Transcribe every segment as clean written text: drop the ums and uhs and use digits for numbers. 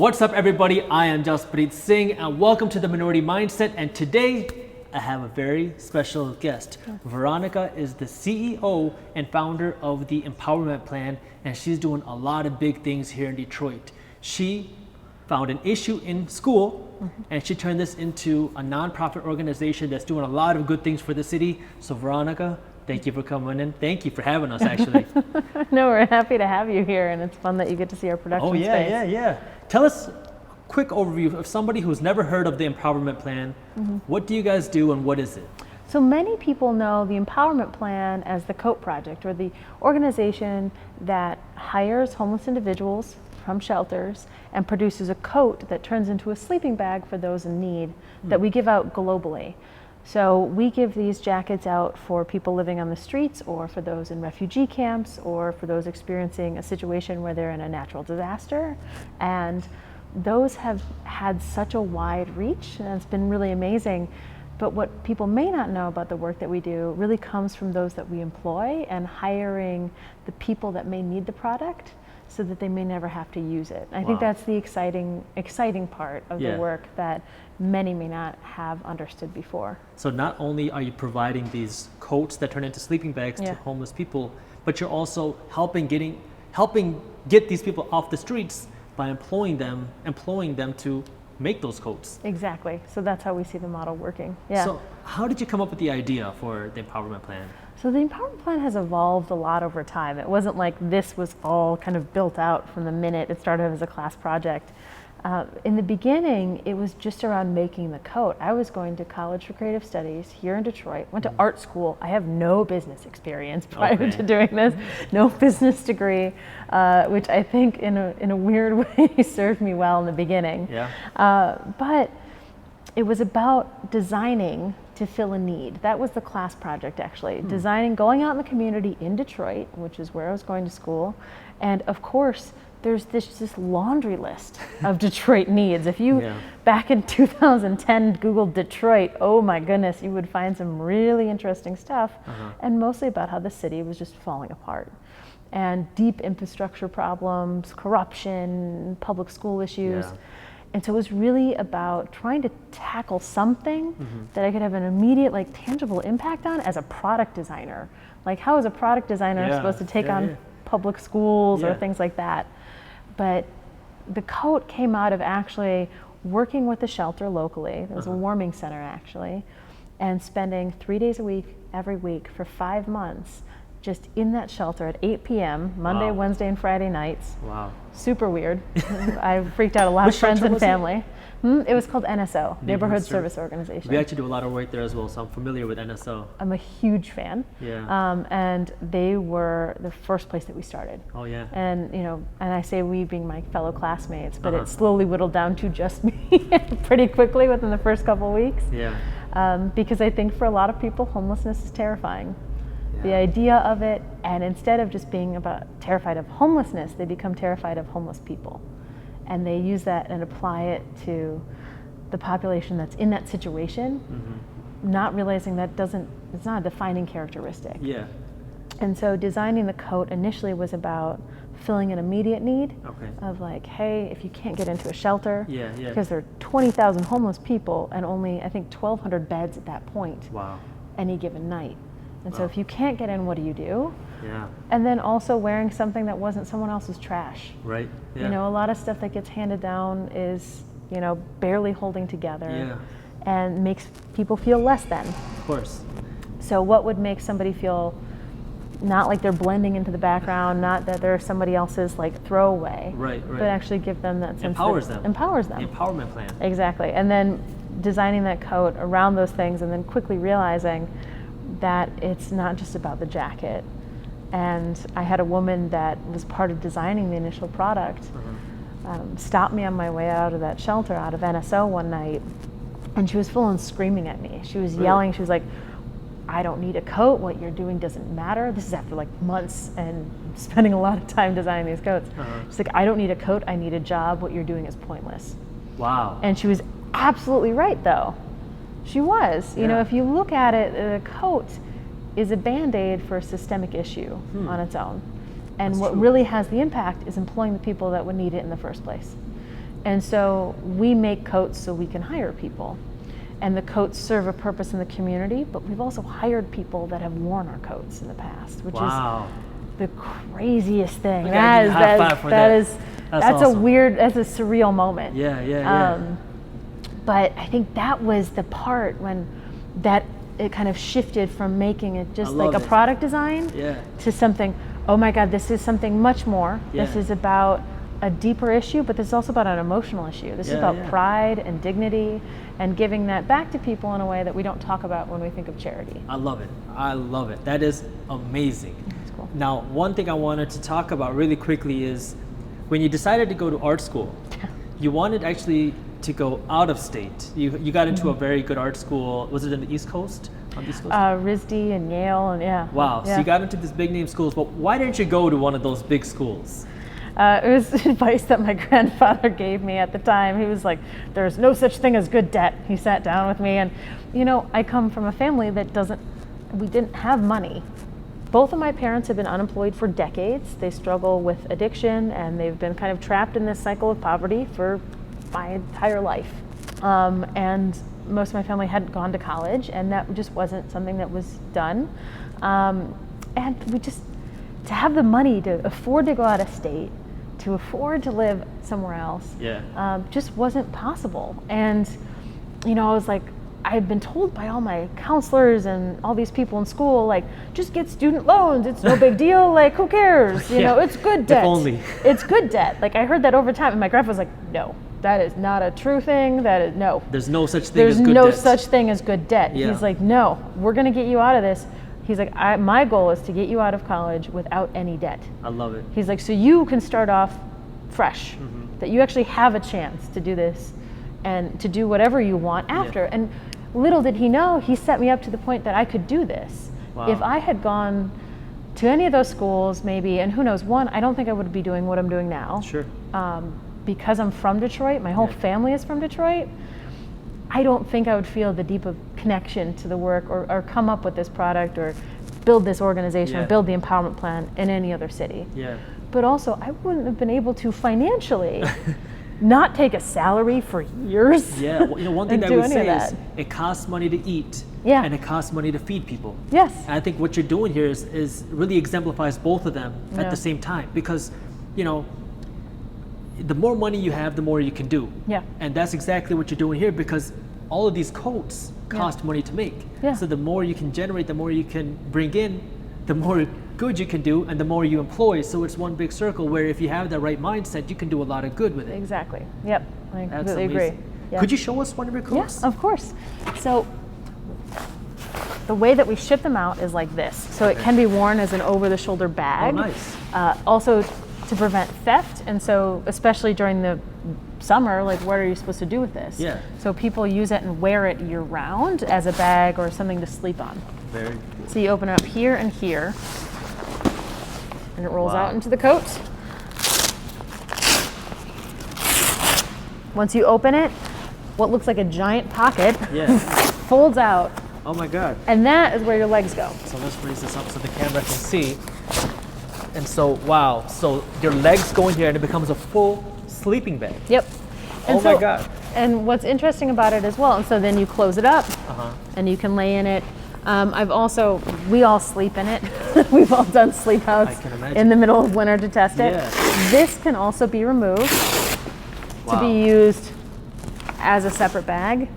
What's up, everybody? I am Jaspreet Singh, and welcome to the Minority Mindset. And today, I have a very special guest. Veronika is the CEO and founder of the Empowerment Plan, and she's doing a lot of big things here in Detroit. She found an issue in school, and she turned this into a nonprofit organization that's doing a lot of good things for the city. So, Veronika, thank you for coming in. Thank you for having us, actually. No, we're happy to have you here, and it's fun that you get to see our production space. Yeah. Tell us a quick overview of somebody who's never heard of the Empowerment Plan. What do you guys do, and what is it? So many people know the Empowerment Plan as the COAT Project, or the organization that hires homeless individuals from shelters and produces a coat that turns into a sleeping bag for those in need that we give out globally. So we give these jackets out for people living on the streets, or for those in refugee camps, or for those experiencing a situation where they're in a natural disaster. And those have had such a wide reach, and it's been really amazing. But what people may not know about the work that we do really comes from those that we employ and hiring the people that may need the product so that they may never have to use it. I think that's the exciting part of the work that many may not have understood before. So not only are you providing these coats that turn into sleeping bags to homeless people, but you're also helping get these people off the streets by employing them to make those coats. Exactly. So that's how we see the model working. Yeah. So how did you come up with the idea for the Empowerment Plan? So the Empowerment Plan has evolved a lot over time. It wasn't like this was all kind of built out from the minute it started as a class project. In the beginning, it was just around making the coat. I was going to college for creative studies here in Detroit, went to art school. I have no business experience prior to doing this, no business degree, which I think in a weird way served me well in the beginning. But it was about designing to fill a need. That was the class project, actually. Designing, going out in the community in Detroit, which is where I was going to school. And of course, there's this laundry list of Detroit needs. If you, back in 2010, Googled Detroit, oh my goodness, you would find some really interesting stuff, and mostly about how the city was just falling apart. And deep infrastructure problems, corruption, public school issues. And so it was really about trying to tackle something that I could have an immediate, tangible impact on as a product designer. Like, how is a product designer supposed to take on public schools or things like that? But the coat came out of actually working with the shelter locally. There was a warming center, actually, and spending 3 days a week, every week for 5 months, just in that shelter at 8 p.m., Monday, Wednesday, and Friday nights. Super weird. I freaked out a lot of friends and family. It was called NSO, Neighborhood Service Organization. We actually do a lot of work there as well, so I'm familiar with NSO. I'm a huge fan. And they were the first place that we started. And and I say we being my fellow classmates, but it slowly whittled down to just me pretty quickly within the first couple of weeks. Because I think for a lot of people, homelessness is terrifying. The idea of it, and instead of just being terrified of homelessness, they become terrified of homeless people. And they use that and apply it to the population that's in that situation, not realizing that it's not a defining characteristic. And so designing the coat initially was about filling an immediate need of hey, if you can't get into a shelter, because there are 20,000 homeless people and only, I think, 1,200 beds at that point any given night. And so if you can't get in, what do? And then also wearing something that wasn't someone else's trash. You know, a lot of stuff that gets handed down is, barely holding together and makes people feel less than. Of course. So what would make somebody feel not like they're blending into the background, not that they're somebody else's throwaway, but actually give them that sense. Empowers them. The Empowerment Plan. Exactly. And then designing that coat around those things, and then quickly realizing that it's not just about the jacket. And I had a woman that was part of designing the initial product stop me on my way out of that shelter, out of NSO one night, and she was full on screaming at me. She was yelling. She was like, I don't need a coat. What you're doing doesn't matter. This is after months and spending a lot of time designing these coats. She's like, I don't need a coat. I need a job. What you're doing is pointless. And she was absolutely right, though. She was. You know, if you look at it, the coat is a Band-Aid for a systemic issue on its own. And what really has the impact is employing the people that would need it in the first place. And so we make coats so we can hire people. And the coats serve a purpose in the community, but we've also hired people that have worn our coats in the past, which Wow. is the craziest thing. Okay, I give you a high five for that. That's awesome. that's a surreal moment. Yeah. But I think that was the part when that it kind of shifted from making it just like a product design to something, oh my God, this is something much more. Yeah. This is about a deeper issue, but this is also about an emotional issue. This is about pride and dignity and giving that back to people in a way that we don't talk about when we think of charity. I love it. I love it. That is amazing. That's cool. Now, one thing I wanted to talk about really quickly is when you decided to go to art school, you wanted actually to go out of state. You got into a very good art school. Was it in the East Coast? On the East Coast? RISD and Yale and Wow. So you got into these big name schools, but why didn't you go to one of those big schools? It was advice that my grandfather gave me at the time. He was like, there's no such thing as good debt. He sat down with me and, I come from a family that we didn't have money. Both of my parents have been unemployed for decades. They struggle with addiction and they've been kind of trapped in this cycle of poverty for my entire life. And most of my family hadn't gone to college and that just wasn't something that was done. And to have the money to afford to go out of state, to afford to live somewhere else, just wasn't possible. And, I was like, I had been told by all my counselors and all these people in school, like, just get student loans. It's no big deal. Like, who cares? It's good debt. If only. It's good debt. Like, I heard that over time. And my grandpa was like, no, that is not a true thing. That is, no. There's no such thing as good There's debt. no such thing as good debt. Yeah. He's like, no, we're going to get you out of this. He's like, my goal is to get you out of college without any debt. I love it. He's like, so you can start off fresh, that you actually have a chance to do this and to do whatever you want after. And little did he know, he set me up to the point that I could do this. Wow. If I had gone to any of those schools, maybe, and who knows, I don't think I would be doing what I'm doing now. Sure. Because I'm from Detroit, my whole family is from Detroit, I don't think I would feel the deep of connection to the work or come up with this product or build this organization or build the empowerment plan in any other city. Yeah. But also, I wouldn't have been able to financially not take a salary for years. Yeah, one thing that I would say is it costs money to eat and it costs money to feed people. Yes. And I think what you're doing here is really exemplifies both of them at the same time because, the more money you have, the more you can do. Yeah. And that's exactly what you're doing here because all of these coats cost money to make. Yeah. So the more you can generate, the more you can bring in, the more good you can do, and the more you employ. So it's one big circle where if you have the right mindset, you can do a lot of good with it. Exactly. Yep. I That's completely amazing. agree. Yeah. Could you show us one of your coats? Yeah, of course. So the way that we ship them out is like this. So it can be worn as an over-the-shoulder bag. Oh, nice. Also to prevent theft, and so especially during the summer, like what are you supposed to do with this? Yeah. So people use it and wear it year-round as a bag or something to sleep on. Very cool. So you open it up here and here, and it rolls out into the coat. Once you open it, what looks like a giant pocket folds out. Oh my God. And that is where your legs go. So let's raise this up so the camera can see. And so, wow, so your legs go in here and it becomes a full sleeping bag. Yep. And Oh my God. And what's interesting about it as well, and so then you close it up and you can lay in it. We all sleep in it. We've all done sleep outs in the middle of winter to test it. Yeah. This can also be removed to be used as a separate bag.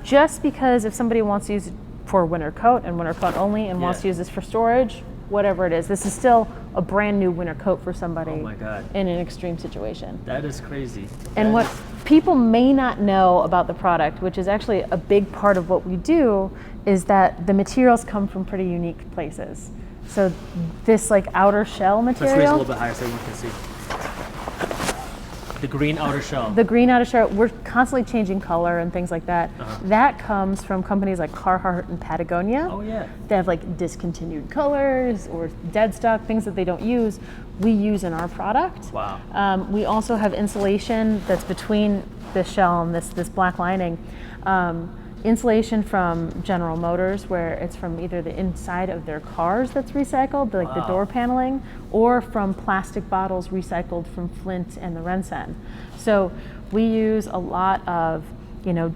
Just because if somebody wants to use it for a winter coat and winter coat only and wants to use this for storage, whatever it is, this is still a brand new winter coat for somebody in an extreme situation. That is crazy. And what people may not know about the product, which is actually a big part of what we do, is that the materials come from pretty unique places. So this like outer shell material. Let's raise a little bit higher so everyone can see. The green outer shell. The green outer shell, we're constantly changing color and things like that. That comes from companies like Carhartt and Patagonia. Oh yeah. They have like discontinued colors or dead stock, things that they don't use, we use in our product. Wow. We also have insulation that's between this shell and this black lining. Insulation from General Motors, where it's from either the inside of their cars that's recycled, like the door paneling, or from plastic bottles recycled from Flint and the Rensen. So We use a lot of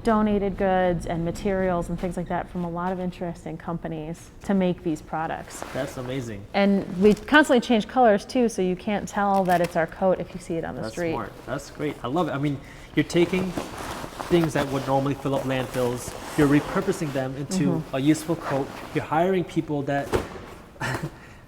donated goods and materials and things like that from a lot of interesting companies to make these products. That's amazing. And we constantly change colors too, so you can't tell that it's our coat if you see it on the street. That's smart. That's great. I love it. I mean, you're taking things that would normally fill up landfills, you're repurposing them into a useful coat. You're hiring people that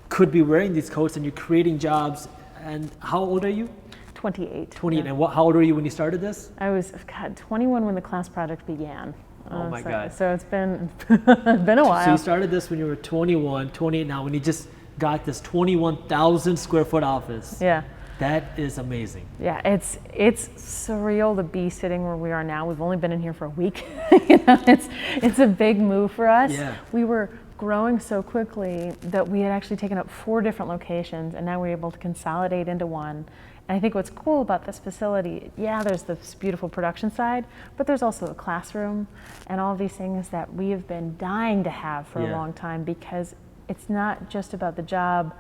could be wearing these coats, and you're creating jobs. And how old are you? 28. 28. And how old were you when you started this? I was 21 when the class project began. Oh my God. So it's been it's been a while. So you started this when you were 21, 28 now, when you just got this 21,000 square foot office. Yeah. That is amazing. Yeah, it's surreal to be sitting where we are now. We've only been in here for a week. It's a big move for us. Yeah. We were growing so quickly that we had actually taken up 4 different locations, and now we're able to consolidate into one. And I think what's cool about this facility, there's this beautiful production side, but there's also a classroom and all these things that we have been dying to have for a long time, because it's not just about the job,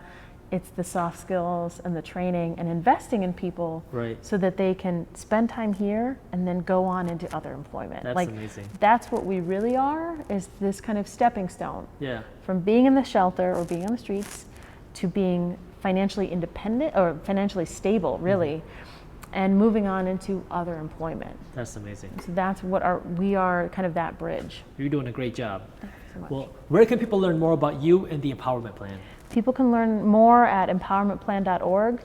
it's the soft skills and the training and investing in people so that they can spend time here and then go on into other employment. That's amazing. That's what we really are, is this kind of stepping stone. Yeah. From being in the shelter or being on the streets to being financially independent or financially stable, really, and moving on into other employment. That's amazing. So that's what we are, kind of that bridge. You're doing a great job. Thank you so much. Well, where can people learn more about you and the Empowerment Plan? People can learn more at empowermentplan.org.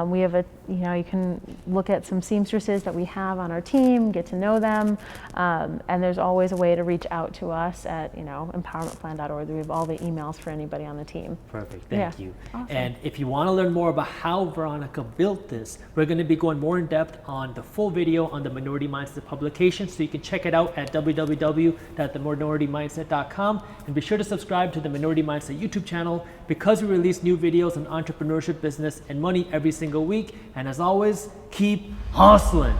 We have you can look at some seamstresses that we have on our team, get to know them, and there's always a way to reach out to us at empowermentplan.org. We have all the emails for anybody on the team. Perfect, thank you. Awesome. And if you want to learn more about how Veronika built this, we're going to be going more in depth on the full video on the Minority Mindset publication, so you can check it out at www.theminorityMindset.com, and be sure to subscribe to the Minority Mindset YouTube channel, because we release new videos on entrepreneurship, business, and money every single week. And as always, keep hustling.